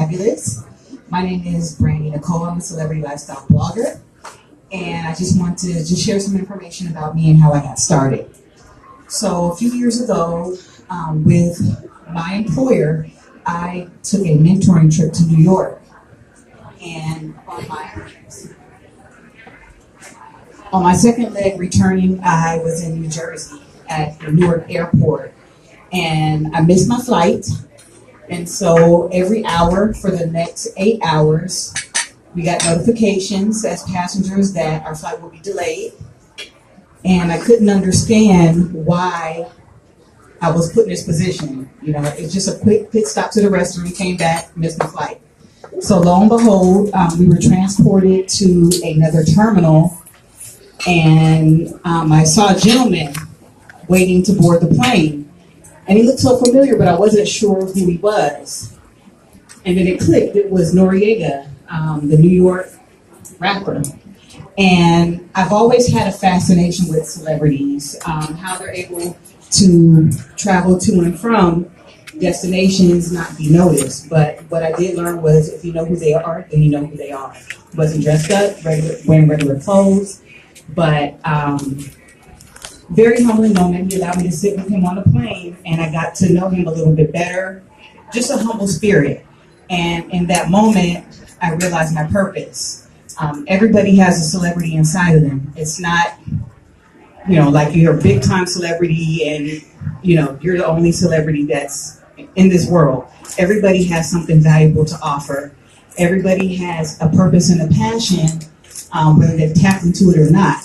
fabulous. My name is Brandy Nicole. I'm a celebrity lifestyle blogger, and I just want to just share some information about me and how I got started. So a few years ago, with my employer, I took a mentoring trip to New York, and on my second leg returning, I was in New Jersey at the Newark airport, and I missed my flight. And so every hour for the next 8 hours, we got notifications as passengers that our flight will be delayed. And I couldn't understand why I was put in this position. You know, it's just a quick pit stop to the restroom, came back, missed my flight. So lo and behold, we were transported to another terminal, and I saw a gentleman waiting to board the plane. And he looked so familiar, but I wasn't sure who he was. And then it clicked. It was Noriega, the New York rapper. And I've always had a fascination with celebrities, how they're able to travel to and from destinations, not be noticed. But what I did learn was if you know who they are, then you know who they are. Wasn't dressed up, wearing regular clothes, but very humbling moment. He allowed me to sit with him on the plane, and I got to know him a little bit better. Just a humble spirit. And in that moment, I realized my purpose. Everybody has a celebrity inside of them. It's not, like you're a big time celebrity and, you're the only celebrity that's in this world. Everybody has something valuable to offer. Everybody has a purpose and a passion, whether they've tapped into it or not.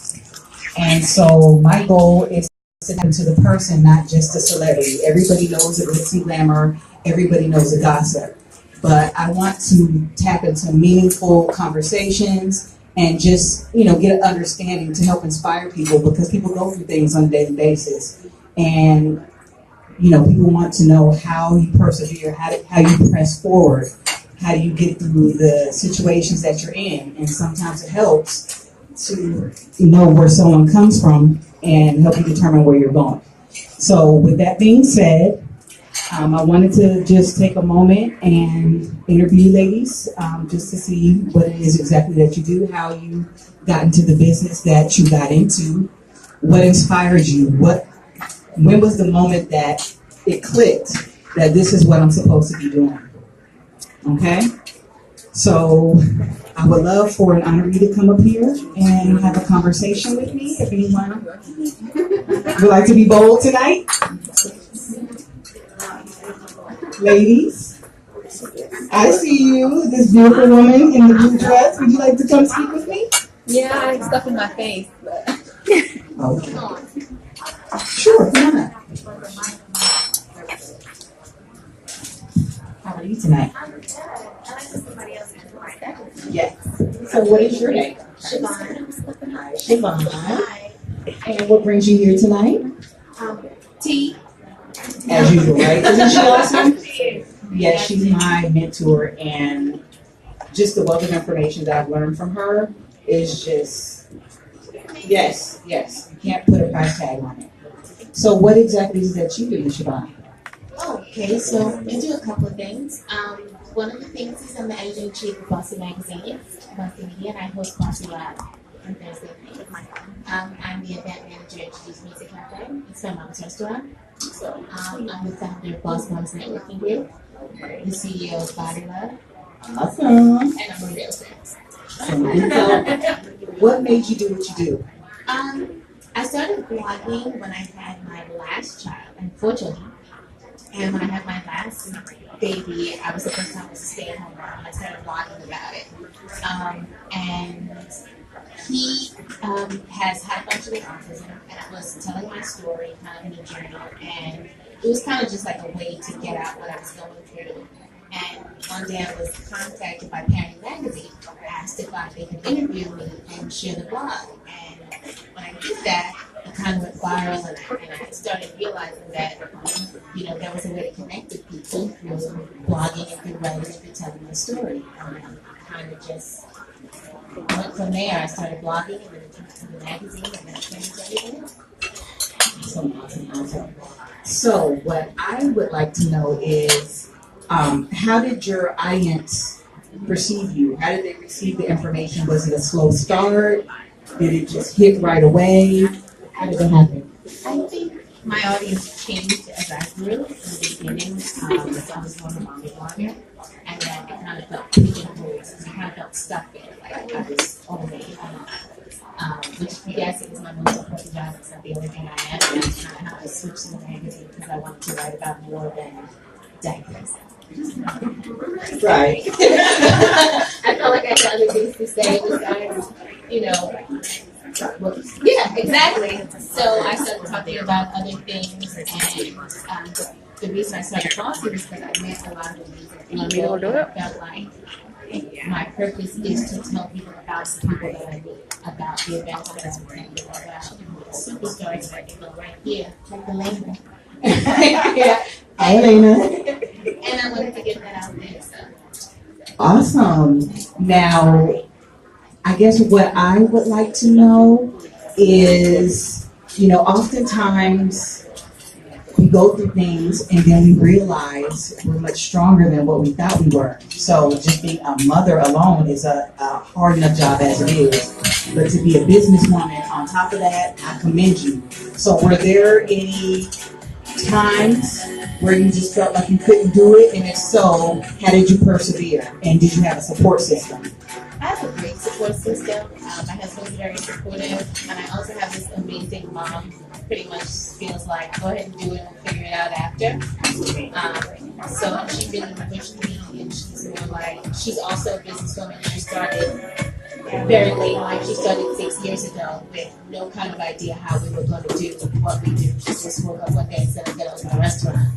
And so my goal is to tap into the person, not just the celebrity. Everybody knows the glitz and glamour. Everybody knows the gossip. But I want to tap into meaningful conversations and just, get an understanding to help inspire people, because people go through things on a daily basis. And, people want to know how you persevere, how you press forward, how do you get through the situations that you're in. And sometimes it helps to know where someone comes from and help you determine where you're going. So with that being said, I wanted to just take a moment and interview you ladies, just to see what it is exactly that you do, how you got into the business that you got into, what inspired you, when was the moment that it clicked that this is what I'm supposed to be doing. Okay? So I would love for an honoree to come up here and have a conversation with me. If anyone would like to be bold tonight. Ladies, I see you, this beautiful woman in the blue dress. Would you like to come speak with me? Yeah, it's stuff in my face. But... Okay. Sure, come on up. How are you tonight? Yes. So what is your name? Siobhan. And what brings you here tonight? Tea. As usual, right? Isn't she awesome? Yes, she's my mentor, and just the wealth of information that I've learned from her is just, yes. You can't put a price tag on it. So what exactly is it that you do, Siobhan? Okay, so I do a couple of things. One of the things is I'm the editor-in-chief of Bossy Magazine, Bossy Media, and I host Bossy Live on Thursday night. I'm the event manager at G's Music Cafe. It's my mom's restaurant. I'm the founder of Boss Moms Networking Group, the CEO of Body Love, Awesome. and I'm a real estate. So what made you do what you do? I started blogging when I had my last child, unfortunately. And when I had my last baby, I was the first time I was a stay-at-home mom. I started blogging about it. And he has had a bunch of autism, and I was telling my story kind of in a journal, and it was kind of just like a way to get out what I was going through. And one day I was contacted by Parenting Magazine, asked if they could interview me and share the blog. And when I did that, it kind of went viral, and I started realizing that, there was a way to connect with people through blogging and through writing and through telling my story. And I kind of just went from there. I started blogging, and then it turned to the magazine, and then it changed everything. So awesome. So what I would like to know is, How did your audience perceive you? How did they receive the information? Was it a slow start? Did it just hit right away? How did it happen? I think my audience changed as I grew in the beginning. So I was going to mommy blogger, and then it kind of felt pigeonholed. It kind of felt stuck there, like I was only which yes, it was my most important job. It's not the only thing I am. And that's kind of how I switched to the magazine because I wanted to write about more than diapers. Right. I felt like I had other things to say besides, you know. Well, yeah, exactly. So I started talking about other things, and the reason I started talking is because I met a lot of amazing people, and I felt like my purpose is to tell people about the people that I meet, about the events that I'm attending, about superstars that they go right here, like the label. Yeah. Hi, Elena. And I wanted to get that out there. So. Awesome. Now, I guess what I would like to know is, oftentimes we go through things and then we realize we're much stronger than what we thought we were. So just being a mother alone is a hard enough job as it is. But to be a businesswoman on top of that, I commend you. So were there any times where you just felt like you couldn't do it? And if so, how did you persevere? And did you have a support system? I have a great support system. My husband's very supportive, and I also have this amazing mom who pretty much feels like, go ahead and do it and we'll figure it out after. So she really pushed me, and she's more like, she's also a businesswoman. She started very late in life. She started 6 years ago with no kind of idea how we were going to do what we do. She just woke up one day and said, I'm going to open a restaurant.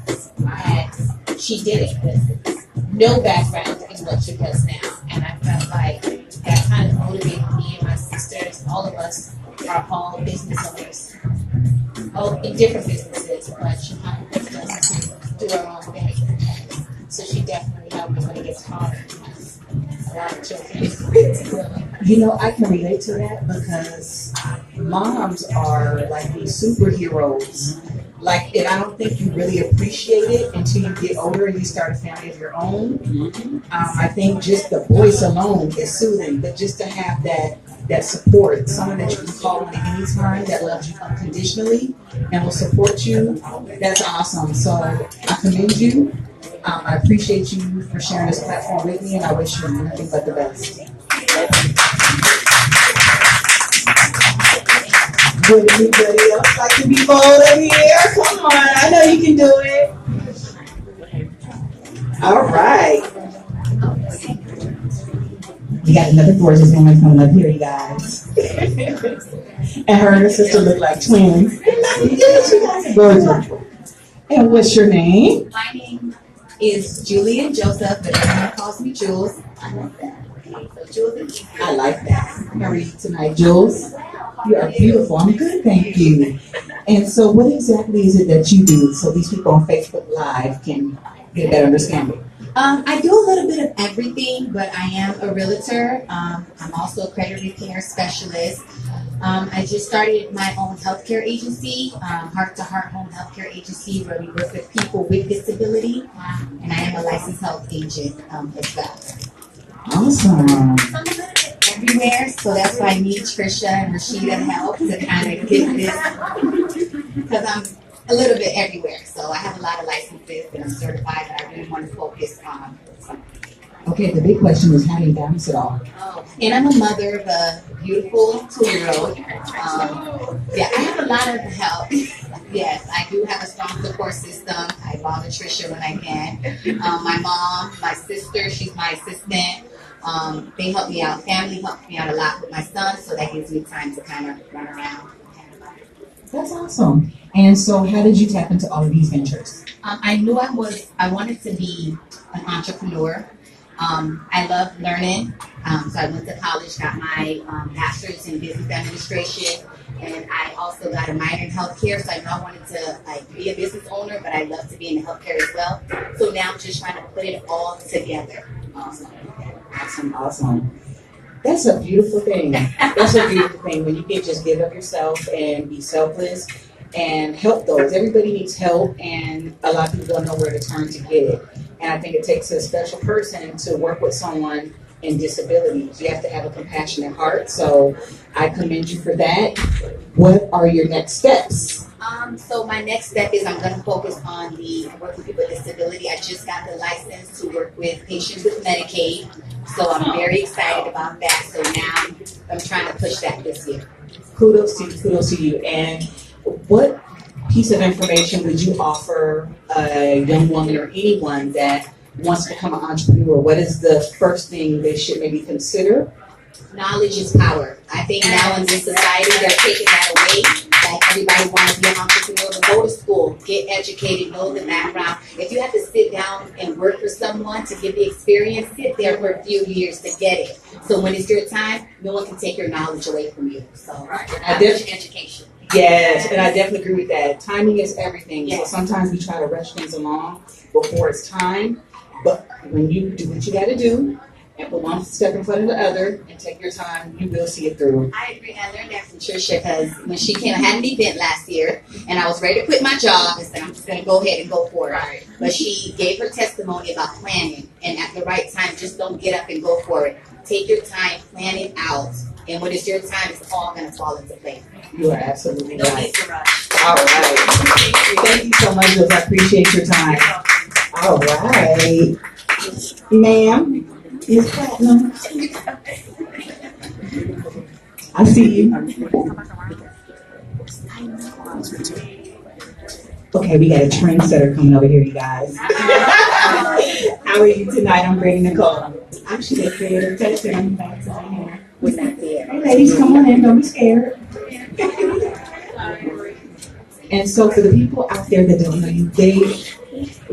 And she did it with no background in what she does now. And I felt like that kind of motivated me and my sisters. All of us are all business owners, all in different businesses, but she kind of pushed us to do our own thing. So she definitely helped me when it gets hard. A lot of children. I can relate to that because moms are like these superheroes. And I don't think you really appreciate it until you get older and you start a family of your own. I think just the voice alone is soothing, but just to have that support, someone that you can call on at any time that loves you unconditionally and will support you, that's awesome. So I commend you. I appreciate you for sharing this platform with me, and I wish you nothing but the best. Would anybody else like to be bold over here? Come on, I know you can do it. All right. We got another gorgeous woman coming up here, you guys. And her and her sister look like twins. Yes, you guys are gorgeous. And what's your name? My name is Julian Joseph, but everyone calls me Jules. I like that. So Jules, I like that. How are you tonight, Jules? You are beautiful. I'm good, thank you. And so what exactly is it that you do so these people on Facebook Live can get a better understanding? I do a little bit of everything, but I am a realtor. I'm also a credit repair specialist. I just started my own healthcare agency, Heart to Heart Home Healthcare Agency, where we work with people with disability. And I am a licensed health agent as well. Awesome. I'm a little bit everywhere, so that's why I need Trisha and Rashida help to kind of get this, because I'm a little bit everywhere. So I have a lot of licenses and I'm certified, but I really want to focus on something. Okay, the big question is how do you balance it all? And I'm a mother of a beautiful 2-year-old. Yeah, I have a lot of help. Yes, I do have a strong support system. I bother Trisha when I can. My mom, my sister, she's my assistant. They help me out. Family helps me out a lot with my son, so that gives me time to kind of run around. That's awesome. And so how did you tap into all of these ventures? I knew I wanted to be an entrepreneur. I love learning. So I went to college, got my bachelor's in business administration, and I also got a minor in healthcare. So I know I wanted to be a business owner, but I love to be in healthcare as well. So now I'm just trying to put it all together. Awesome. That's a beautiful thing. That's a beautiful thing when you can just give up yourself and be selfless and help those. Everybody needs help, and a lot of people don't know where to turn to get it. And I think it takes a special person to work with someone in disabilities. You have to have a compassionate heart. So I commend you for that. What are your next steps? So my next step is I'm going to focus on the work with people with disability. I just got the license to work with patients with Medicaid, so I'm very excited about that. So now I'm trying to push that this year. Kudos to you, kudos to you. And what piece of information would you offer a young woman or anyone that wants to become an entrepreneur? What is the first thing they should maybe consider? Knowledge is power. I think now in this society, they're taking that away. Like everybody wants to be an entrepreneur, but go to school, get educated, know the background. If you have to sit down and work for someone to get the experience, sit there for a few years to get it. So when it's your time, no one can take your knowledge away from you. So education. Yes, and I definitely agree with that. Timing is everything. Yes. So sometimes we try to rush things along before it's time, but when you do what you got to do, and put one step in front of the other and take your time, you will see it through. I agree. I learned that from Trisha because when she came, I had an event last year and I was ready to quit my job and said, I'm just going to go ahead and go for it. Right. But she gave her testimony about planning, and at the right time, just don't get up and go for it. Take your time, plan it out, and when it's your time, it's all going to fall into place. You are absolutely No right. need to rush. All right. Thank you so much, Liz. I appreciate your time. All right. Ma'am. Is Platinum. I see you. Okay, we got a trendsetter coming over here, you guys. How are you tonight? I'm IamBrandeeNicole. I'm the creative tester. I'm back to my hair. We're not there. Hey, ladies, come on in. Don't be scared. And so, for the people out there that don't know you,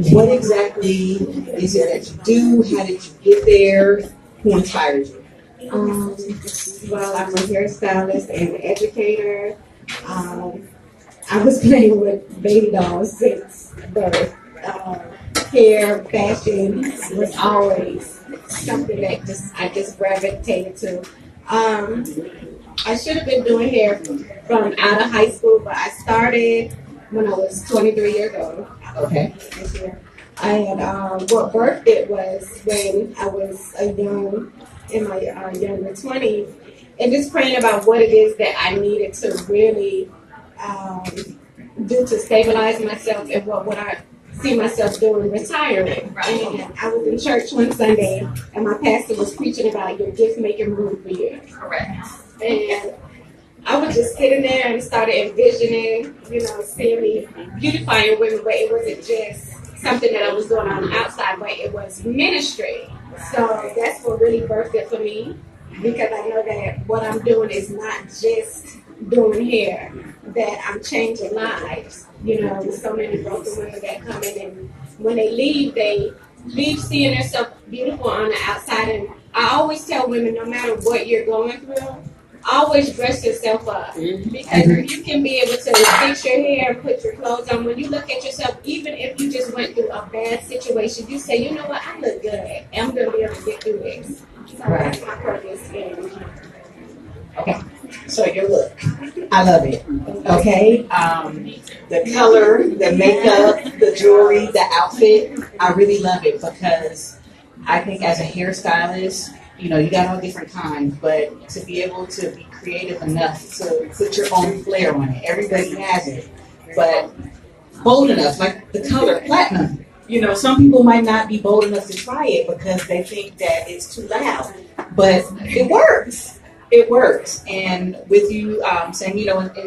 what exactly is it that you do? How did you get there? Who inspired you? Well, I'm a hairstylist and educator. I was playing with baby dolls since birth. Hair, fashion was always something that I just gravitated to. I should have been doing hair from out of high school, but I started when I was 23 years old. Okay. This year. And what birthed it was when I was in my younger 20s, and just praying about what it is that I needed to really do to stabilize myself and what would I see myself doing retiring. And I was in church one Sunday, and my pastor was preaching about your gift making room for you. Correct. And I was just sitting there and started envisioning, seeing me beautifying women, but it wasn't just something that I was doing on the outside, but it was ministry. So that's what really birthed it for me, because I know that what I'm doing is not just doing hair, that I'm changing lives. With so many broken women that come in, and when they leave seeing themselves beautiful on the outside. And I always tell women, no matter what you're going through, always dress yourself up, because if you can be able to fix your hair and put your clothes on, when you look at yourself, even if you just went through a bad situation, you say, you know what, I look good. I'm going to be able to get through this. So that's my purpose. Okay. So your look, I love it. Okay. The color, the makeup, the jewelry, the outfit, I really love it, because I think as a hairstylist, you got all different kinds, but to be able to be creative enough to put your own flair on it. Everybody has it, but bold enough, like the color platinum. Some people might not be bold enough to try it because they think that it's too loud, but it works. It works. And with you saying, in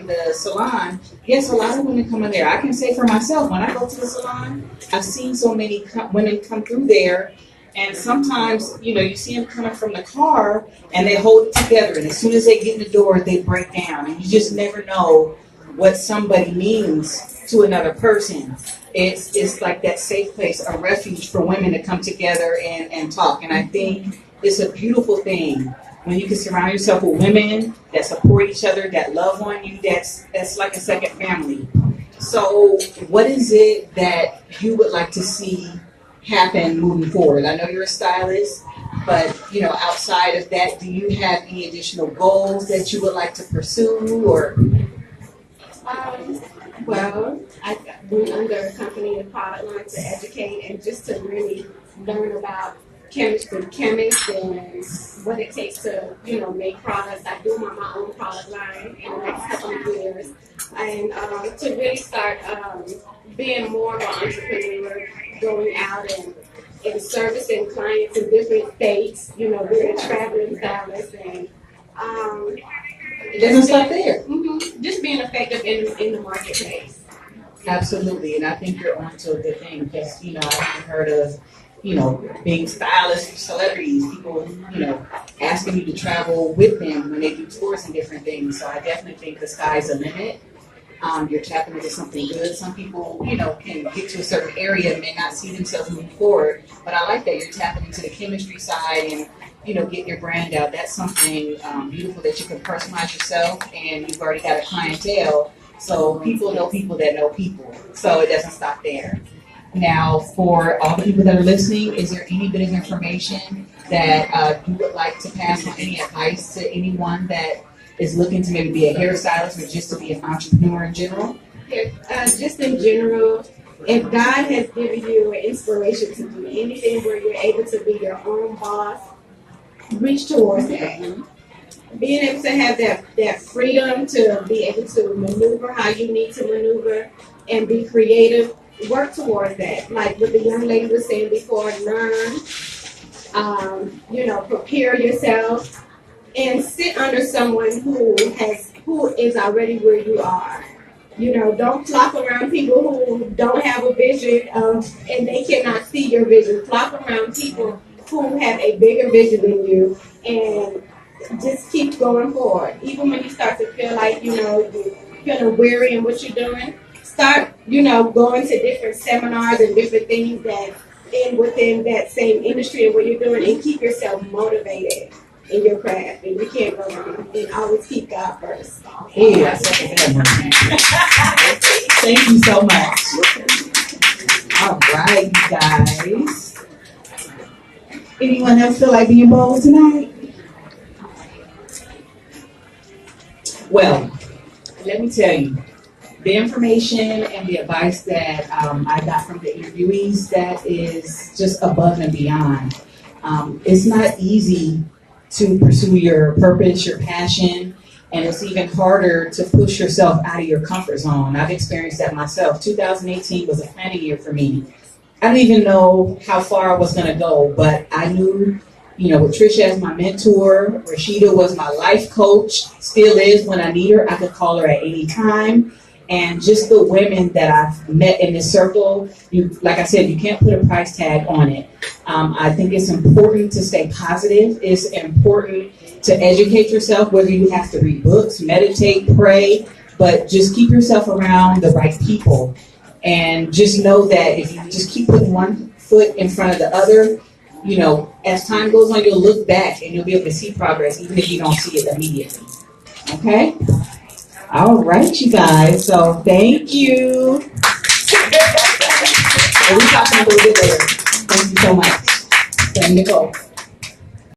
the salon, yes, a lot of women come in there. I can say for myself, when I go to the salon, I've seen so many women come through there. And sometimes, you see them coming from the car and they hold it together. And as soon as they get in the door, they break down. And you just never know what somebody means to another person. It's like that safe place, a refuge for women to come together and talk. And I think it's a beautiful thing when you can surround yourself with women that support each other, that love on you. That's like a second family. So what is it that you would like to see happen moving forward? I know you're a stylist, but outside of that, do you have any additional goals that you would like to pursue? Or Well, I went under a company and product line to educate and just to really learn about chemists and what it takes to, make products. I do my own product line in the next couple of years. And to really start being more of an entrepreneur, going out and servicing clients in different states, being a traveling stylist and It doesn't stop there. just being effective in the marketplace. Absolutely, and I think you're onto a good thing because I've heard of being stylists for celebrities, people asking you to travel with them when they do tours and different things. So I definitely think the sky's the limit. You're tapping into something good. Some people can get to a certain area and may not see themselves moving forward, but I like that you're tapping into the chemistry side and get your brand out. That's something beautiful that you can personalize yourself, and you've already got a clientele. So people know people that know people. So it doesn't stop there. Now, for all the people that are listening, is there any bit of information that you would like to pass on, any advice to anyone that is looking to maybe be a hairstylist or just to be an entrepreneur in general? Just in general, if God has given you an inspiration to do anything where you're able to be your own boss, reach towards that. Being able to have that freedom to be able to maneuver how you need to maneuver and be creative, work towards that. Like what the young lady was saying before, learn, prepare yourself and sit under someone who is already where you are. Don't flock around people who don't have a vision and they cannot see your vision. Flock around people who have a bigger vision than you and just keep going forward. Even when you start to feel like, you're feeling weary in what you're doing, start, going to different seminars and different things that within that same industry and what you're doing, and keep yourself motivated in your craft. And you can't go wrong. And always keep God first. Yeah, I second that. Thank you so much. All right, you guys. Anyone else feel like being bold tonight? Well, let me tell you, the information and the advice that I got from the interviewees, that is just above and beyond. It's not easy to pursue your purpose, your passion, and it's even harder to push yourself out of your comfort zone. I've experienced that myself. 2018 was a planning year for me. I didn't even know how far I was going to go, but I knew, with Trisha as my mentor, Rashida was my life coach, still is when I need her. I could call her at any time. And just the women that I've met in this circle, like I said, you can't put a price tag on it. I think it's important to stay positive. It's important to educate yourself, whether you have to read books, meditate, pray, but just keep yourself around the right people. And just know that if you just keep putting one foot in front of the other, as time goes on, you'll look back and you'll be able to see progress, even if you don't see it immediately. Okay? All right, you guys. So thank you. And we'll talk a little bit later. Thank you so much. Nicole.